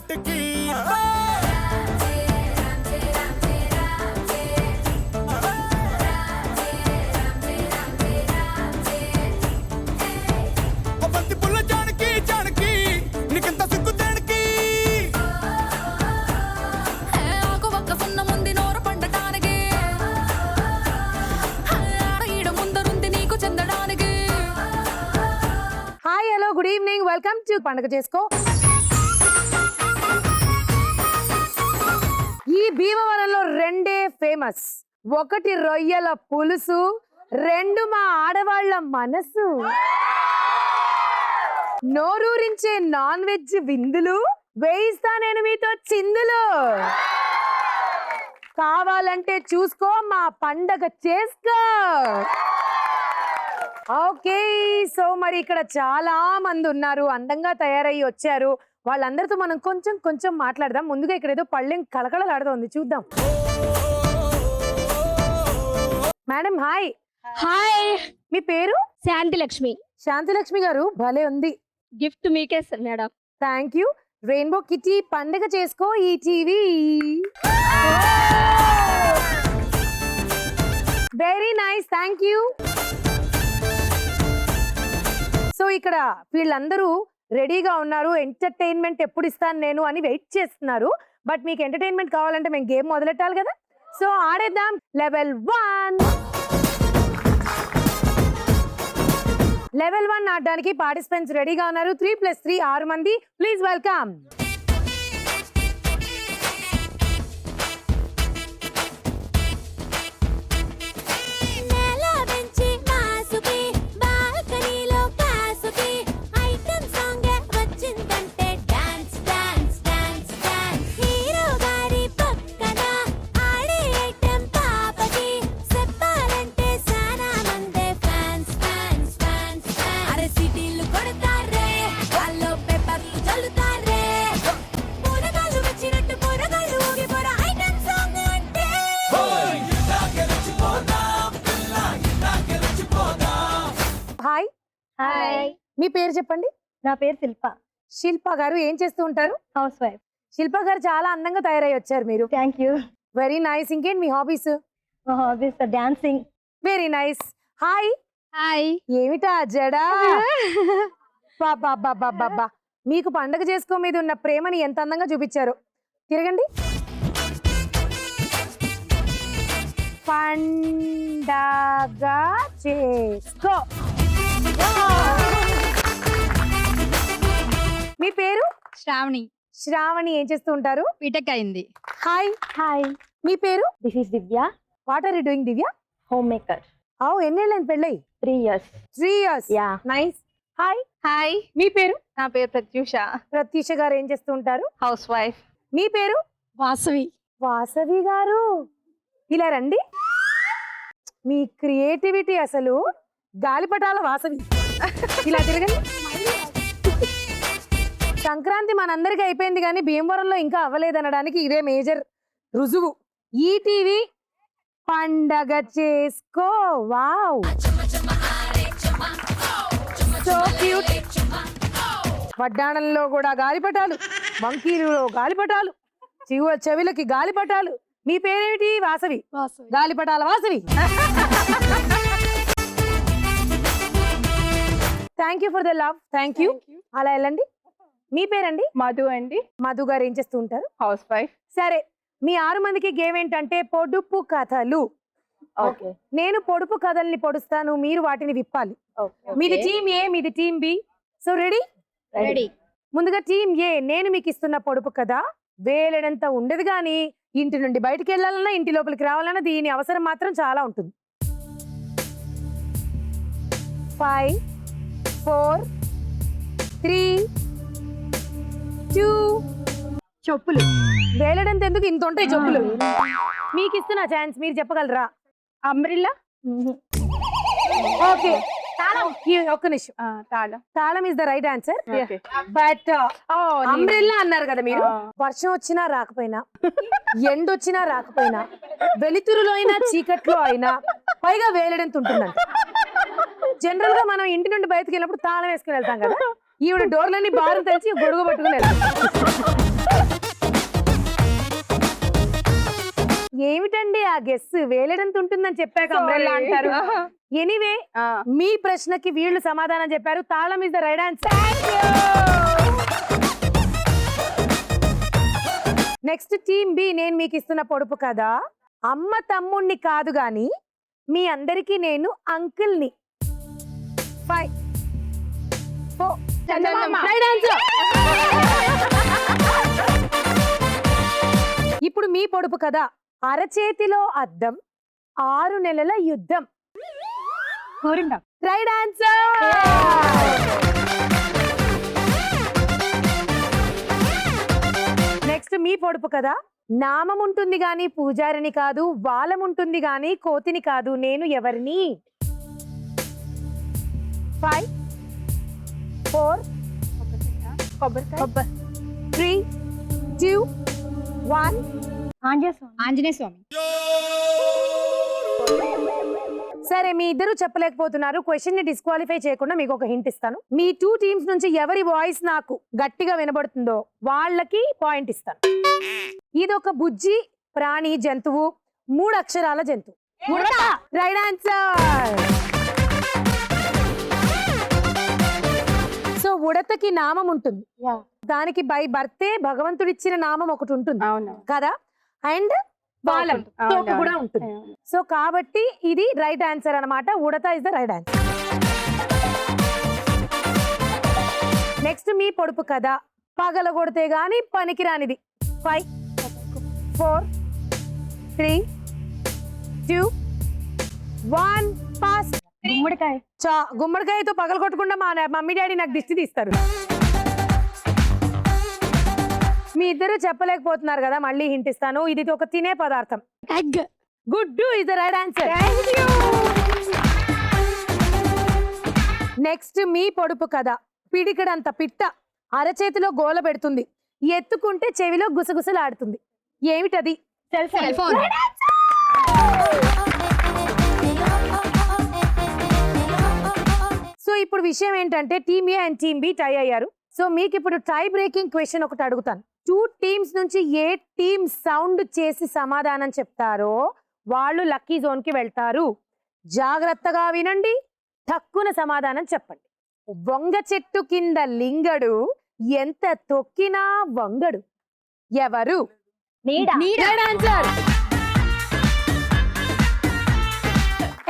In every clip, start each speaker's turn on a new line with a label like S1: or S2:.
S1: మట్టికి బంతి పుల్ల జానకి జానకి నీకెంత సిగ్గు జానకి
S2: ఆకు ఒక్క సున్న ముందు నోరు పండటానికి ఈడ ముందరుంది నీకు చెందడానికి.
S3: Hi hello good evening welcome to పండగ చేసుకో. ఈ భీమవరంలో రెండే ఫేమస్, ఒకటి రొయ్యల పులుసు, రెండు మా ఆడవాళ్ళ మనసు. నోరూరించే నాన్ వెజ్ విందులు, వేయిస్తా నేను మీతో చిందులు. కావాలంటే చూసుకో మా పండగ చేసుకో. ఓకే, సో మరి ఇక్కడ చాలా మంది ఉన్నారు, అందంగా తయారయ్యి వచ్చారు. వాళ్ళందరితో మనం కొంచెం మాట్లాడదాం. ముందుగా ఇక్కడ ఏదో పళ్ళెం కళకళలాడుతోంది, చూద్దాం. Madam hi.
S4: హాయ్,
S3: మీ పేరు?
S4: శాంతి లక్ష్మి.
S3: శాంతిలక్ష్మి గారు, భలే ఉంది.
S4: గిఫ్ట్ మీకే madam.
S3: Thank you. Rainbow kitty పండగ చేసుకో ఈ TV. Very nice, thank you. So ఇక్కడ వీళ్ళందరూ రెడీగా ఉన్నారు. ఎంటర్టైన్మెంట్ ఎప్పుడు ఇస్తాను నేను అని వెయిట్ చేస్తున్నారు. బట్ మీకు ఎంటర్టైన్మెంట్ కావాలంటే మేము గేమ్ మొదలెట్టాలి కదా. సో ఆడేద్దాం. లెవెల్ 1 ఆడడానికి పార్టిసిపెంట్స్ రెడీగా ఉన్నారు. 3+3 6 మంది. Please welcome. హాయ్.
S4: హాయ్,
S3: మీ పేరు చెప్పండి.
S4: నా పేరు శిల్ప.
S3: శిల్ప గారు ఏం చేస్తూ ఉంటారు?
S4: House wife.
S3: శిల్ప గారు చాలా అందంగా తయారై వచ్చారు మీరు.
S4: Thank you.
S3: Very nice. ఇంకేంటి మీ హాబీస్?
S4: మా hobbies dancing.
S3: Very nice. Hi.
S4: Hi.
S3: ఏమిటా జడా? బాబా, మీకు పండగ చేసుకో మీద ఉన్న ప్రేమని ఎంత అందంగా చూపించారు. తిరగండి. పండగ చేసుకో. మీ పేరు?
S4: శ్రావణి.
S3: శ్రావణి. ఏం చేస్తూ ఉంటారు?
S4: బీటెక్ అయింది.
S3: హాయ్.
S4: హాయ్.
S3: మీ పేరు?
S4: This is Divya.
S3: What are you doing Divya?
S4: Homemaker.
S3: ఎన్నేళ్ళైంది పెళ్ళై?
S4: 3 years.
S3: 3 years.
S4: Yeah.
S3: Nice. Hi.
S5: Hi,
S3: మీ పేరు?
S5: నా పేరు ప్రత్యూష.
S3: ప్రత్యూష గారు ఏం చేస్తూ ఉంటారు?
S5: House wife.
S3: మీ పేరు?
S4: వాసవి.
S3: వాసవి గారు, ఇలా రండి. మీ క్రియేటివిటీ అసలు గాలిపటాల వాసవి. ఇలా తిరగండి. సంక్రాంతి మనందరికీ అయిపోయింది కానీ భీమవరంలో ఇంకా అవ్వలేదనడానికి ఇదే మేజర్ రుజువు. ఈటీవీ పండగ చేసుకో. Wow, so cute. వడ్డాణంలో కూడా గాలిపటాలు, మంకీలులో గాలిపటాలు, చెవిలకి గాలిపటాలు. మీ పేరేమిటి? వాసవి. గాలిపటాల Vasavi. Thank you for the love. Thank you. అలా వెళ్ళండి. మీ పేరండి?
S5: మధు అండి.
S3: మధు గారు ఏం చేస్తూ ఉంటారు?
S5: House wife.
S3: సరే, మీ 6 మందికి గేమ్ ఏంటంటే పొడుపు కథలు.
S4: ఓకే.
S3: నేను పొడుపు కథల్ని పొడుస్తాను, మీరు వాటిని విప్పాలి. మీది టీమ్ ఏ, మీది team B. So ready?
S4: Ready.
S3: ముందుగా టీమ్ ఏ, నేను మీకు ఇస్తున్న పొడుపు కథ వేలడంత ఉండదు కానీ ఇంటి నుండి బయటికి వెళ్ళాలన్నా ఇంటి లోపలికి రావాలన్నా దీని అవసరం మాత్రం చాలా ఉంటుంది. 5 4 3 2
S4: చెప్పులు.
S3: వేలడంత ఎందుకు, ఇంత ఉంటాయి చెప్పులు. మీకు ఇస్తున్న ఛాన్స్, మీరు చెప్పగలరా?
S5: అంబ్రిల్లా.
S3: ఓకే, ఒక్క నిమిషం. తాళం is the right answer. But umbrella అన్నారు కదా మీరు. వర్షం వచ్చినా రాకపోయినా, ఎండొచ్చినా రాకపోయినా, వెలుతురులో అయినా చీకట్లో అయినా పైగా వేలడంత ఉంటుందంట. జనరల్ గా మనం ఇంటి నుండి బయటకు వెళ్ళినప్పుడు తాళం వేసుకుని వెళ్తాం కదా. ఈవిడ డోర్లన్నీ బారు తెలిసి గొడుగు పట్టుకుని వెళ్తాం. ఏమిటండి ఆ గెస్ వేలేడంత ఉంటుందని చెప్పాక అంబ్రెల్లా అంటారు. ఎనీవే మీ ప్రశ్నకి వీళ్ళు సమాధానం చెప్పారు. తాళం is the right answer. Next team B, నేను మీకు ఇస్తున్న పొడుపు కదా. అమ్మ తమ్ముణ్ణి కాదు గాని మీ అందరికీ నేను అంకుల్ ని. 5 4 రైట్ ఆన్సర్. ఇప్పుడు మీ పొడుపు కదా. అరచేతిలో అద్దం 6 నెలల యుద్ధం. Right answer. నెక్స్ట్ మీ పొడుపు కదా. నామం ఉంటుంది గాని పూజారిని కాదు, వాలం ఉంటుంది గాని కోతిని కాదు, నేను ఎవరిని? 5 4 3 2 1
S4: ఆంజనేయ స్వామి.
S3: సరే, మీ ఇద్దరు చెప్పలేకపోతున్నారు. క్వశ్చన్ ని డిస్క్వాలిఫై చేయకుండా మీకు ఒక హింట్ ఇస్తాను. మీ 2 టీమ్స్ నుంచి ఎవరి వాయిస్ నాకు గట్టిగా వినబడుతుందో వాళ్ళకి పాయింట్ ఇస్తాను. ఇది ఒక బుజ్జి ప్రాణి, జంతువు, 3 అక్షరాల జంతువు. Right answer. సో ఉడతకి నామం ఉంటుంది, దానికి బై బర్తే భగవంతుడిచ్చిన నామం ఒకటి ఉంటుంది కదా, అండ్ బాలం తోక కూడా ఉంటుంది. సో కాబట్టి ఇది రైట్ ఆన్సర్ అన్నమాట. ఉడత is the right answer. Next మీ పొడుపు కదా. పగల కొడితే గాని పనికిరానిది. 5 4 3 2 1 పాస్.
S4: గుమ్మడికాయ.
S3: గుమ్మడికాయతో పగల కొట్టకుండా మా మమ్మీ డాడీ నాకు దిష్టి తీస్తారు. మీ ఇద్దరు చెప్పలేకపోతున్నారు కదా, మళ్ళీ హింట్ ఇస్తాను. ఇది ఒక తినే పదార్థం.
S4: ఎగ్.
S3: గుడ్డు is the right answer. Next మీ పొడుపు కథ. పిడికడంత పిట్ట అరచేతిలో గోల పెడుతుంది, ఎత్తుకుంటే చెవిలో గుసగుసలాడుతుంది. ఏమిటది?
S4: Cell phone.
S3: సో ఇప్పుడు విషయం ఏంటంటే team A and team B tie అయ్యారు. సో మీకు ఇప్పుడు టై బ్రేకింగ్ క్వశ్చన్ ఒకటి అడుగుతాను. 2 టీమ్స్ నుంచి ఏ టీమ్ సౌండ్ చేసి సమాధానం చెప్తారో వాళ్ళు లక్కీ జోన్ కి వెళ్తారు. జాగ్రత్తగా వినండి, తక్కువ సమాధానం చెప్పండి. వంగ చెట్టు కింద లింగడు, ఎంత తొక్కినా వంగడు, ఎవరు? ఆన్సర్.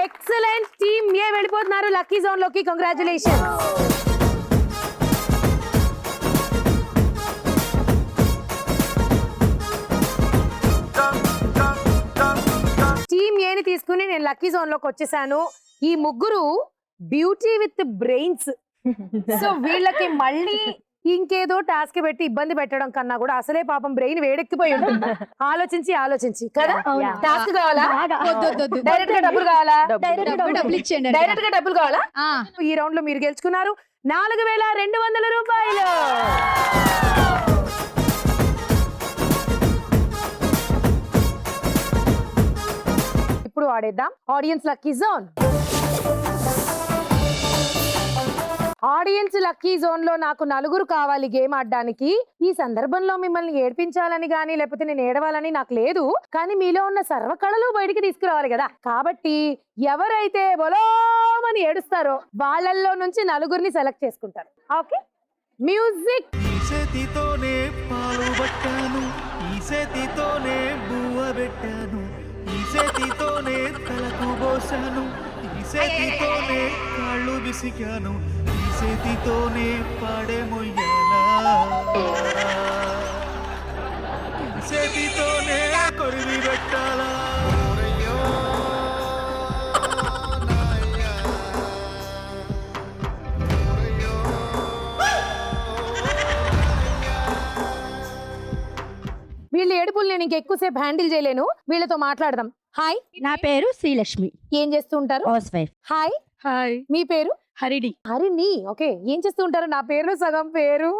S3: ఎక్సలెంట్. టీమ్ ఏ వెళ్ళిపోతున్నారు లక్కీ జోన్ లోకి. కంగ్రాచులేషన్. టీమ్ ఏని తీసుకుని నేను లక్కీ జోన్ లోకి వచ్చేసాను. ఈ ముగ్గురు బ్యూటీ విత్ బ్రెయిన్స్. సో వీళ్ళకి మళ్ళీ ఇంకేదో టాస్క్ పెట్టి ఇబ్బంది పెట్టడం కన్నా కూడా అసలే పాపం బ్రెయిన్ వేడెక్కిపోయి ఉంటుంది. ఆలోచించి ఆలోచించి కదా. టాస్క్ కావాలా? డైరెక్ట్ గా డబ్బులు కావాలా? డైరెక్ట్ గా డబ్బులు కావాలా? ఈ రౌండ్ లో మీరు గెలుచుకున్నారు 4200 రూపాయలు. ఇప్పుడు ఆడేద్దాం audience lucky zone. Audience lucky zone లో నాకు 4 కావాలి గేమ్ ఆడడానికి. ఈ సందర్భంలో మిమ్మల్ని ఏడ్పించాలని గానీ లేకపోతే నేను ఏడవాలని నాకు లేదు, కానీ మీలో ఉన్న సర్వకళలు బయటికి తీసుకురావాలి కదా. కాబట్టి ఎవరైతే బొలోమని ఏడుస్తారో వాళ్ళల్లో నుంచి 4ని సెలెక్ట్ చేసుకుంటారు. Okay, music.
S1: ఈ చేతితోనే పాలు పట్టాను, ఈ చేతితోనే బువ్వ పెట్టాను, ఈ చేతితోనే తలకు పోసాను, ఈ చేతితోనే కాళ్ళు విసికాను, ఈ చేతితోనే పాడే మొయ్యాలా, ఈ చేతితోనే కొరివి పెట్టాలా.
S3: వీళ్ళ ఏడుపులు నేను ఇంకెక్కువసేపు హ్యాండిల్ చేయలేను, వీళ్ళతో మాట్లాడదాం. హాయ్,
S4: నా పేరు శ్రీలక్ష్మి.
S3: ఏం చేస్తూ ఉంటారు?
S4: House wife.
S3: హాయ్.
S5: హాయ్.
S3: మీ పేరు?
S5: హరిణి.
S3: హరిణి. ఓకే, ఏం చేస్తూ ఉంటారు? నా పేరులో సగం పేరు.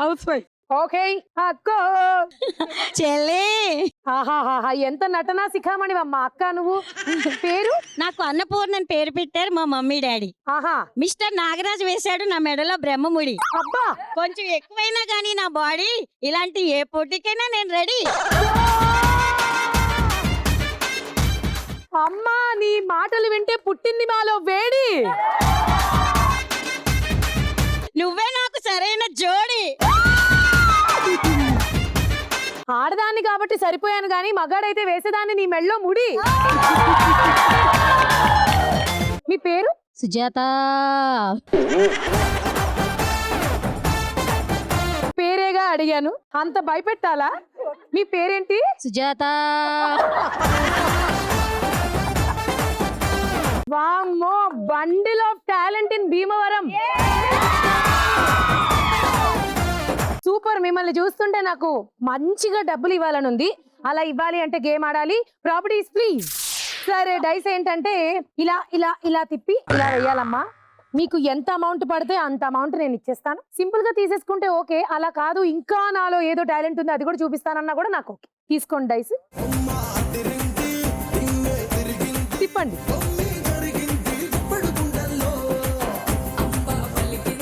S5: House wife.
S3: ఓకే అక్కో.
S4: చెల్లే.
S3: ఆహాహా, ఎంత నటనా శిఖామణి అమ్మ అక్క నువ్వు. పేరు?
S6: నాకు అన్నపూర్ణ పేరు పెట్టారు మా మమ్మీ డాడీ.
S3: ఆహా.
S6: మిస్టర్ నాగరాజ్ వేశాడు నా మెడలో బ్రహ్మముడి.
S3: అబ్బా,
S6: కొంచెం ఎక్కువైనా గానీ నా బాడీ ఇలాంటి ఏ పోటీకైనా నేను రెడీ.
S3: అమ్మా నీ మాటలు వింటే పుట్టింది మాలో వేడి.
S6: నువ్వే నాకు సరైన జోడి.
S3: ఆడదాన్ని కాబట్టి సరిపోయాను గాని మగాడైతే వేసేదాన్ని నీ మెళ్ళో ముడి. మీ పేరు?
S4: సుజాత.
S3: పేరేగా అడిగాను, అంత భయపెట్టాలా? మీ పేరేంటి?
S4: సుజాత.
S3: వామ్మో, bundle of talent in Bhimavaram. Super. మిమ్మల్ని చూస్తుంటే నాకు మంచిగా డబ్బులు ఇవ్వాలని ఉంది. అలా ఇవ్వాలి అంటే గేమ్ ఆడాలి. Properties please. సరే, డైస్ ఏంటంటే ఇలా ఇలా ఇలా తిప్పి ఇలా వేయాలమ్మా. మీకు ఎంత అమౌంట్ పడితే అంత అమౌంట్ నేను ఇచ్చేస్తాను. సింపుల్ గా తీసేసుకుంటే ఓకే, అలా కాదు ఇంకా నాలో ఏదో టాలెంట్ ఉంది అది కూడా చూపిస్తానన్నా కూడా నాకు ఓకే. తీసుకోండి డైస్, తిప్పండి,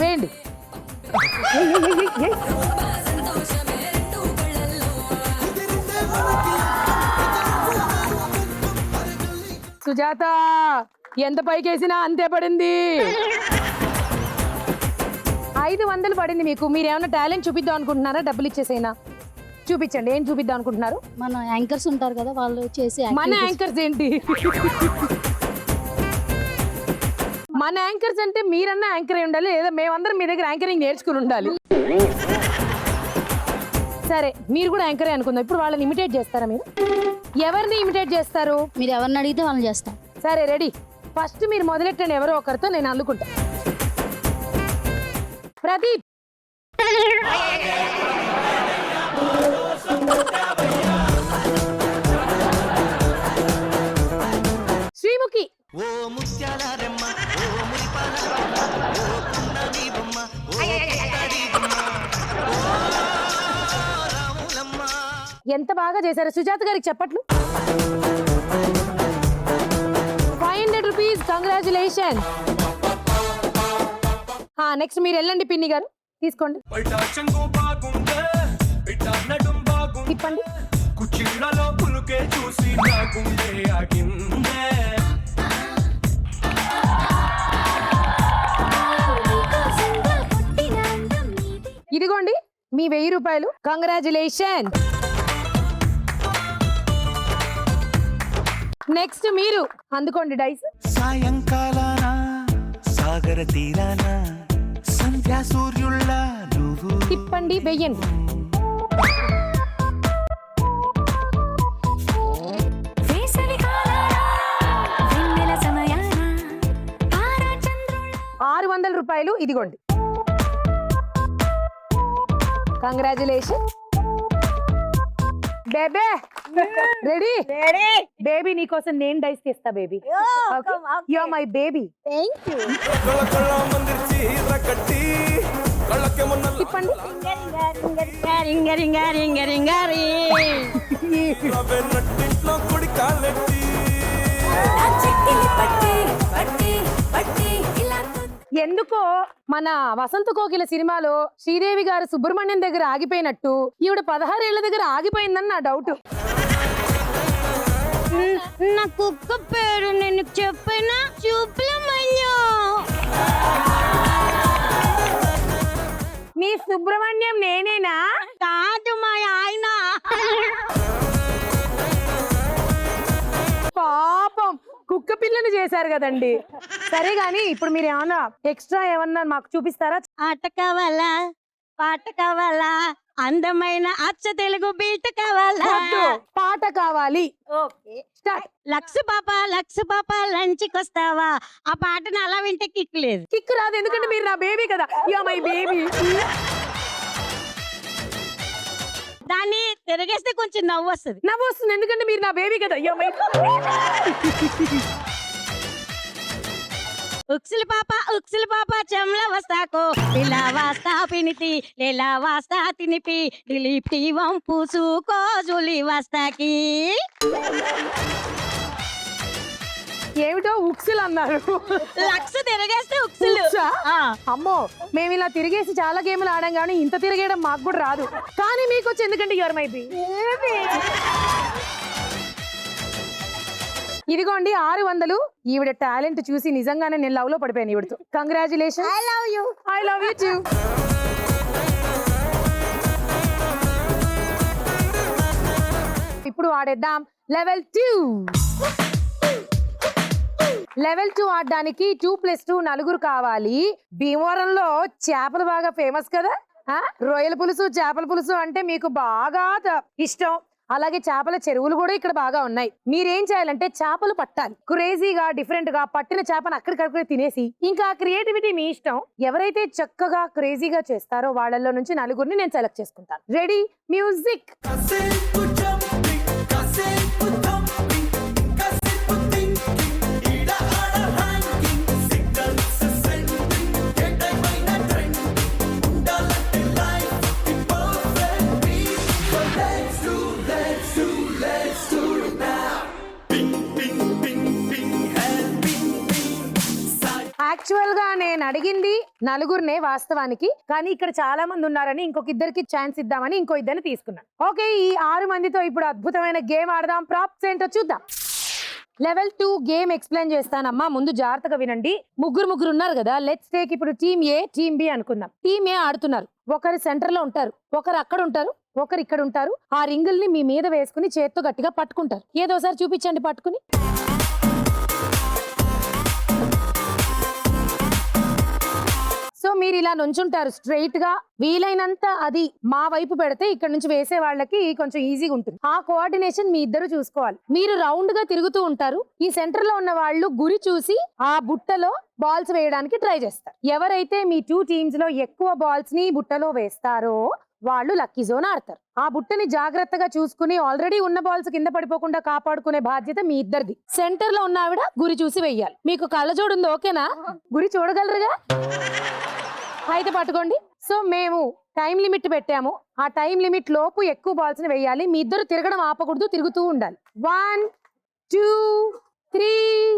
S3: వేయండి. సుజాత, ఎంత పైకేసినా అంతే పడింది. 500 పడింది మీకు. మీరు ఏమైనా టాలెంట్ చూపిద్దాం అనుకుంటున్నారా? డబ్బులు ఇచ్చేసేనా? చూపించండి, ఏం చూపిద్దాం అనుకుంటున్నారు?
S4: మన యాంకర్స్ ఉంటారు కదా, వాళ్ళు చేసే
S3: మన యాంకర్స్ ఏంటి? మన యాంకర్స్ అంటే మీరన్నా యాంకర్ అయి ఉండాలి, లేదా మేమందరం మీ దగ్గర యాంకరింగ్ నేర్చుకుని ఉండాలి. సరే, మీరు కూడా యాంకరే అనుకుందాం. ఇప్పుడు వాళ్ళని ఇమిటేట్ చేస్తారా? మీరు ఎవరిని ఇమిటేట్ చేస్తారు?
S4: మీరు ఎవరిని అడిగితే వాళ్ళని చేస్తాం.
S3: సరే, రెడీ. ఫస్ట్ మీరు మొదలెట్టండి, ఎవరో ఒకరితో నేను అందుకుంటా. ప్రదీప్. శ్రీముఖి. ఎంత బాగా చేశారు. సుజాత గారికి చెప్పట్లు. 500 రూపీస్. కంగ్రాచులేషన్. నెక్స్ట్ మీరు వెళ్ళండి పిన్ని గారు, తీసుకోండి, తిప్పండి.
S1: కుచ్చిళ్ళలో పులుకే చూసి నా గుండె ఆగిందే.
S3: ఇదిగోండి మీ 1000 రూపాయలు. కంగ్రాచులేషన్. నెక్స్ట్ మీరు అందుకోండి డైస్.
S1: సాయంకాలాన సాగర తీరాన సంధ్యా సూర్యుళ్ళ నువ్వు.
S3: తిప్పండి, వెయ్యండి. రూపాయలు. ఇదిగోండి. కంగ్రాచులేషన్. బేబే రెడీ? బేబీ నీకోసం నేను డైస్ తీస్తా baby. You are my baby. తిప్పండి. ఎందుకో మన వసంత కోకిల సినిమాలో శ్రీదేవి గారు సుబ్రహ్మణ్యం దగ్గర ఆగిపోయినట్టు ఈవిడ 16 ఏళ్ల దగ్గర ఆగిపోయిందని నా డౌట్.
S6: నా కుక్క పేరు నేను చెప్పిన సుబ్రహ్మణ్యం.
S3: నీ సుబ్రహ్మణ్యం నేనేనా?
S6: కాదు, మా ఆయన.
S3: పాపం కుక్క పిల్లని చేశారు కదండి. సరే గాని ఇప్పుడు మీరు ఏమన్నా ఎక్స్ట్రా ఏమన్నా మాకు చూపిస్తారా?
S6: ఆట కావాలా, పాట కావాలా, అందమైన అచ్చ తెలుగు బీట కావాలా?
S3: పాట కావాలి.
S6: లక్ష పాప లంచ్కి వస్తావా? ఆ పాటను అలా వింటే కిక్ లేదు.
S3: కిక్ రాదు, ఎందుకంటే మీరు నా బేబీ కదా. You are my baby.
S6: దాన్ని తిరగేస్తే కొంచెం నవ్వు వస్తుంది.
S3: నవ్వు వస్తుంది ఎందుకంటే మీరు నా బేబీ కదా. You are my.
S6: ఉక్సులు పాప చెమ్ల వస్తాకో ఇలా వాస్తా పినితి లేలా వాస్తా తినిపి దిలీప్తి వంపు సూకో జూలి వాస్తాకి.
S3: ఏమిటో ఉక్సులు అన్నారు.
S6: లక్ష తిరగేస్తే ఉక్సులు.
S3: అమ్మో, మేము ఇలా తిరిగేసి చాలా గేమ్లు ఆడాం కానీ ఇంత తిరిగేయడం మాకు కూడా రాదు. కానీ మీకు వచ్చి ఎందుకంటే యువర్ మై బేబీ. ఇదిగోండి 600. ఈవిడ టాలెంట్ చూసి నిజంగానే నేను లవ్ లో పడిపోయాను ఈవిడతో. Congratulation. I love you too. ఇప్పుడు ఆడేద్దాం లెవెల్ 2. లెవెల్ 2 ఆడడానికి 2+2 నలుగురు కావాలి. భీమవరంలో చేపలు బాగా ఫేమస్ కదా, రొయ్యల పులుసు చేపల పులుసు అంటే మీకు బాగా ఇష్టం. అలాగే చేపల చెరువులు కూడా ఇక్కడ బాగా ఉన్నాయి. మీరేం చేయాలంటే చేపలు పట్టాలి. క్రేజీగా డిఫరెంట్ గా పట్టిన చేపను అక్కడికక్కడ తినేసి, ఇంకా క్రియేటివిటీ మీ ఇష్టం. ఎవరైతే చక్కగా క్రేజీగా చేస్తారో వాళ్ళల్లో నుంచి నలుగురిని నేను సెలెక్ట్ చేసుకుంటాను. Ready, music.
S1: కాసేపు jumping, కాసేపు thumping, కాసేపు thinking, ఈడ ఆడ hanging, signals sending, ఏటైమైనా trending, ఉండాలంటే life కి perfect beat. So let's do it now. Ping, ping, ping, ping, hey, ping, ping.
S3: Actual గా నేను అడిగింది నలుగురినే వాస్తవానికి, కానీ ఇక్కడ చాలా మంది ఉన్నారని ఇంకొక ఇద్దరికి ఛాన్స్ ఇద్దామని ఇంకో ఇద్దరిని తీసుకున్నాను. ఓకే, ఈ 6 మందితో ఇప్పుడు అద్భుతమైన గేమ్ ఆడదాం. ప్రాప్స్ ఏంటో చూద్దాం. లెవెల్ 2 గేమ్ ఎక్స్ప్లెయిన్ చేస్తానమ్మా, ముందు జాగ్రత్తగా వినండి. ముగ్గురు ఉన్నారు కదా, లెట్స్ టేక్ ఇప్పుడు టీమ్ ఏ టీమ్ బి అనుకుందాం. టీమ్ ఏ ఆడుతున్నారు. ఒకరు సెంటర్ లో ఉంటారు, ఒకరు అక్కడ ఉంటారు, ఒకరు ఇక్కడ ఉంటారు. ఆ రింగుల్ని మీ మీద వేసుకుని చేత్తో గట్టిగా పట్టుకుంటారు. ఏదోసారి చూపించండి పట్టుకుని. సో మీరు ఇలా నుంచుంటారు స్ట్రైట్ గా. వీలైనంత అది మా వైపు పెడితే ఇక్కడ నుంచి వేసే వాళ్ళకి కొంచెం ఈజీగా ఉంటుంది. ఆ కోఆర్డినేషన్ మీ ఇద్దరు చూసుకోవాలి. మీరు రౌండ్ గా తిరుగుతూ ఉంటారు. ఈ సెంటర్ లో ఉన్న వాళ్ళు గురి చూసి ఆ బుట్టలో బాల్స్ వేయడానికి ట్రై చేస్తారు. ఎవరైతే మీ 2 టీమ్స్ లో ఎక్కువ బాల్స్ ని బుట్టలో వేస్తారో వాళ్ళు లక్కీ జోన్ ఆడతారు. ఆ బుట్టని జాగ్రత్తగా చూసుకుని ఆల్రెడీ ఉన్న బాల్స్ కింద పడిపోకుండా కాపాడుకునే బాధ్యత మీ ఇద్దరిది. సెంటర్ లో ఉన్న ఆవిడ గురి చూసి వెయ్యాలి. మీకు కళ్ళజోడు ఉంది, ఓకేనా? గురి చూడగలరుగా? అయితే పట్టుకోండి. సో మేము టైం లిమిట్ పెట్టాము. ఆ టైం లిమిట్ లోపు ఎక్కువ బాల్స్ ని వేయాలి. మీ ఇద్దరు తిరగడం ఆపకూడదు, తిరుగుతూ ఉండాలి. 1 2 3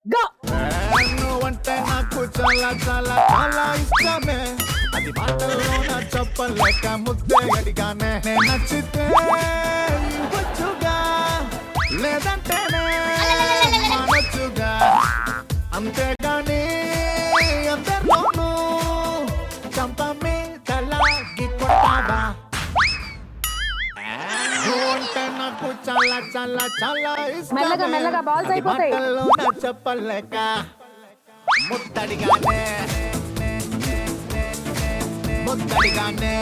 S3: గో.
S1: అంటే నాకు చాలా చాలా చాలా ఇష్టమే, అది మాటల్లో నా చెప్పలేక ముద్దే అడిగానే. నేను నచ్చితే ఇవ్వచ్చుగా, లేదంటే మానొచ్చుగా, అంతేగాని అందరిలోనూ చంప మీదలాగి కొట్టావా. అంటే నాకు చాలా చాలా చాలా
S3: మెల్లగా మెల్లగా balls అయిపోతాయి.
S1: మాటల్లో నా చెప్పలేక ముద్దడిగానే ముద్దడిగానే.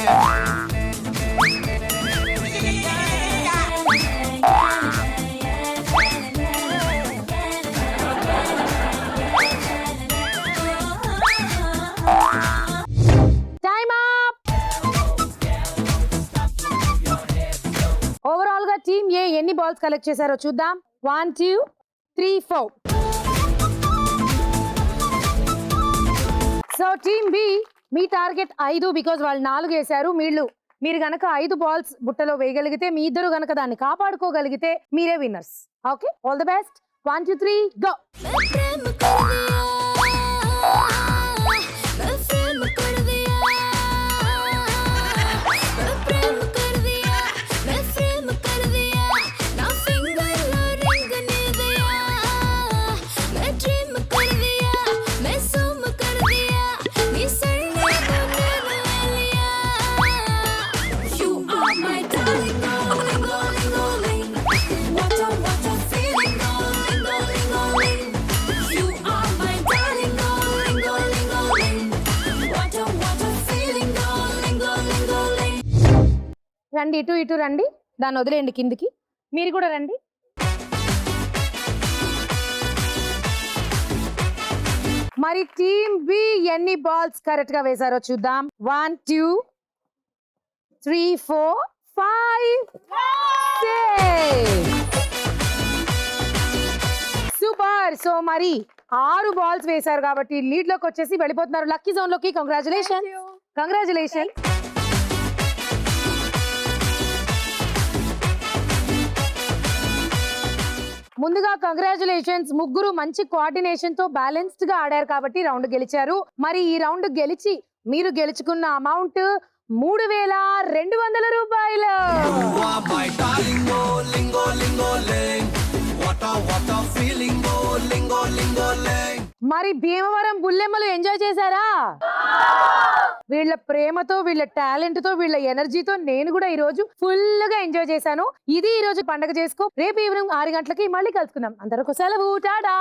S3: Time up. ఓవరాల్ గా టీమ్ ఏ ఎన్ని బాల్స్ కలెక్ట్ చేశారో చూద్దాం. 1 2 3 4. సో టీమ్ బి మీ టార్గెట్ 5 బికాజ్ వాళ్ళు 4 వేశారు. మీరు గనక 5 బాల్స్ బుట్టలో వేయగలిగితే, మీ ఇద్దరు గనక దాన్ని కాపాడుకోగలిగితే మీరే winners. Okay, all the best. 1 2 3 go. రండి, ఇటు రండి. దాన్ని వదిలేయండి కిందికి. మీరు కూడా రండి. మరి టీమ్ బి ఎన్ని బాల్స్ కరెక్ట్ గా వేశారో చూద్దాం. 1 2 3 4 5 6. సూపర్. సో మరి 6 బాల్స్ వేశారు కాబట్టి లీడ్ లోకి వచ్చేసి వెళ్ళిపోతున్నారు లక్కీ జోన్ లోకి. కంగ్రాచులేషన్. ముందుగా కంగ్రాచులేషన్స్, ముగ్గురు మంచి కోఆర్డినేషన్ తో బ్యాలెన్స్డ్ గా ఆడారు కాబట్టి రౌండ్ గెలిచారు. మరి ఈ రౌండ్ గెలిచి మీరు గెలుచుకున్న అమౌంట్ 3200 రూపాయలు. మరి భీమవరం బుల్లెమ్మలు ఎంజాయ్ చేశారా? వీళ్ళ ప్రేమతో, వీళ్ళ టాలెంట్ తో, వీళ్ళ ఎనర్జీతో నేను కూడా ఈ రోజు ఫుల్ గా ఎంజాయ్ చేశాను. ఇది ఈ రోజు పండగ చేసుకో. రేపు ఈవినింగ్ 6 గంటలకి మళ్ళీ కలుసుకుందాం. అందరికీ సెలవు. టాటా.